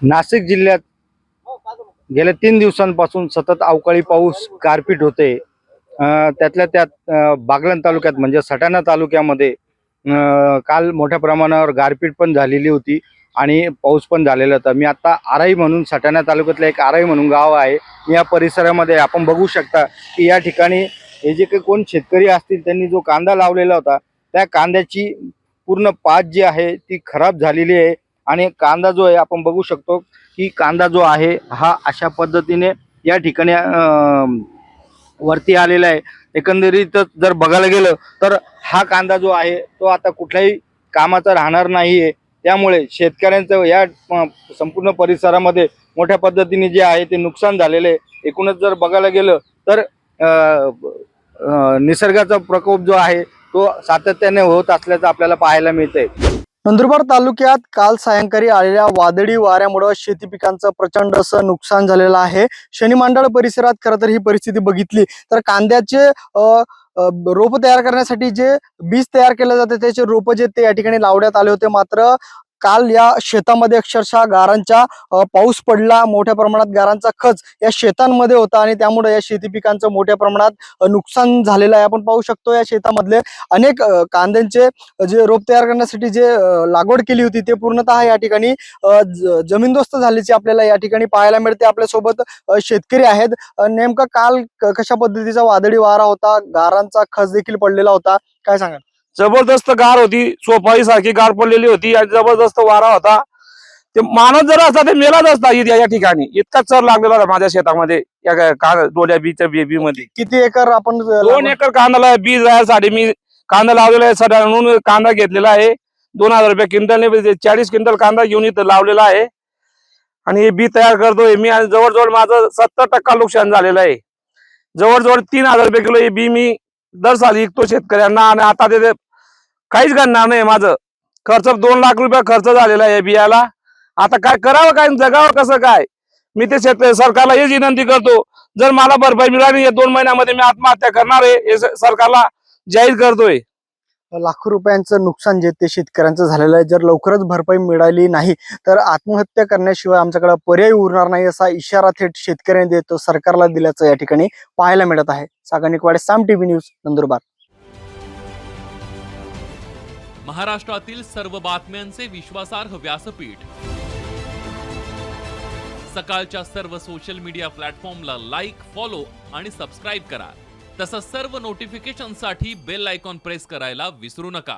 नाशिक जिल्ह्यात गेल्या 3 दिवसांपासून सतत अवकाळी पाऊस गारपीट होते. त्यातल्या त्यात बागलाण तालुक्यात म्हणजे सटाणा तालुक्यामध्ये काल मोठ्या प्रमाणावर गारपीट पण झालेली होती आणि पाऊस पण झालेला होता. मी आता आराई म्हणून सटाणा तालुक्यातलं एक आराई म्हणून गाव आहे. या परिसरामध्ये आपण बघू शकता की या ठिकाणी हे जे काही कोण शेतकरी असतील त्यांनी जो कांदा लावलेला होता त्या कांद्याची पूर्ण पात जी आहे ती खराब झालेली आहे आणि कांदा जो आहे आपण बघू शकतो की कांदा जो आहे हा अशा पद्धतीने या ठिकाणी वरती आलेला आहे. एकंदरीत जर बघायला गेलं तर हा कांदा जो आहे तो आता कुठल्याही कामाचा राहणार नाही आहे. त्यामुळे शेतकऱ्यांचं या संपूर्ण परिसरामध्ये मोठ्या पद्धतीने जे आहे ते नुकसान झालेलं आहे. एकूणच जर बघायला गेलं तर निसर्गाचा प्रकोप जो आहे तो सातत्याने होत असल्याचं आपल्याला पाहायला मिळतंय. नंदुरबार तालुक्यात काल सायंकाळी आलेल्या वादळी वाऱ्यामुळे शेती पिकांचं प्रचंड असं नुकसान झालेलं आहे. शनी मांडळ परिसरात खरं तर ही परिस्थिती बघितली तर कांद्याचे रोप तयार करण्यासाठी जे बीज तयार केलं जाते त्याचे रोप जे ते या ठिकाणी लावण्यात आले होते. मात्र काल या शेतामध्ये अक्षरशः गारांचा पाऊस पडला. मोठ्या प्रमाणात गारांचा खच या शेतांमध्ये होता आणि त्यामुळे या शेती पिकांचं मोठ्या प्रमाणात नुकसान झालेलं आहे. आपण पाहू शकतो या शेतामधले अनेक कांद्यांचे जे रोप तयार करण्यासाठी जे लागवड केली होती ते पूर्णतः या ठिकाणी जमीनदोस्त झाल्याची आपल्याला या ठिकाणी पाहायला मिळते. आपल्यासोबत शेतकरी आहेत. नेमका काल कशा पद्धतीचा वादळी वारा होता, गारांचा खच देखील पडलेला होता, काय सांगा? जबरदस्त गार होती, सोपाई सारखी गार पडलेली होती आणि जबरदस्त वारा होता. ते माणूस जर असता ते मेलाच असता या ठिकाणी. इतका चर लागलेला होता माझ्या शेतामध्ये या डोल्या बीच्या बेबी मध्ये. किती एकर आपण 2 एकर कांदा बीज राहण्यासाठी मी कांदा लावलेला आहे. सध्या म्हणून कांदा घेतलेला आहे 2000 रुपये क्विंटलने. 40 क्विंटल कांदा घेऊन इथं लावलेला आहे आणि हे बी तयार करतोय मी. आणि जवळजवळ माझं 70% नुकसान झालेलं आहे. जवळजवळ 3000 रुपये किलो हे बी मी दर साली विकतो शेतकऱ्यांना आणि आता ते काहीच करणार नाही. माझं खर्च 2 लाख रुपये खर्च झालेला आहे बियाला. आता काय करावं, काय जगावं कसं काय? मी ते सरकारला हेच विनंती करतो, जर मला भरपाई मिळाली 2 महिन्यामध्ये मी आत्महत्या करणार आहे हे सरकारला जाहीर करतोय. लाखो रुपयांचं नुकसान जे ते शेतकऱ्यांचं झालेलं आहे. जर लवकरच भरपाई मिळाली नाही तर आत्महत्या करण्याशिवाय आमच्याकडे पर्याय उरणार नाही असा इशारा थेट शेतकऱ्यांनी देतो सरकारला दिल्याचं या ठिकाणी पाहायला मिळत आहे. सागर निकवाडे, साम टीव्ही न्यूज, नंदुरबार. महाराष्ट्रातील सर्व बातम्यांचे विश्वासार्ह व्यासपीठ, सकाळच्या सर्व सोशल मीडिया प्लॅटफॉर्मला लाईक, फॉलो आणि सबस्क्राईब करा. तसंच सर्व नोटिफिकेशनसाठी बेल आयकॉन प्रेस करायला विसरू नका.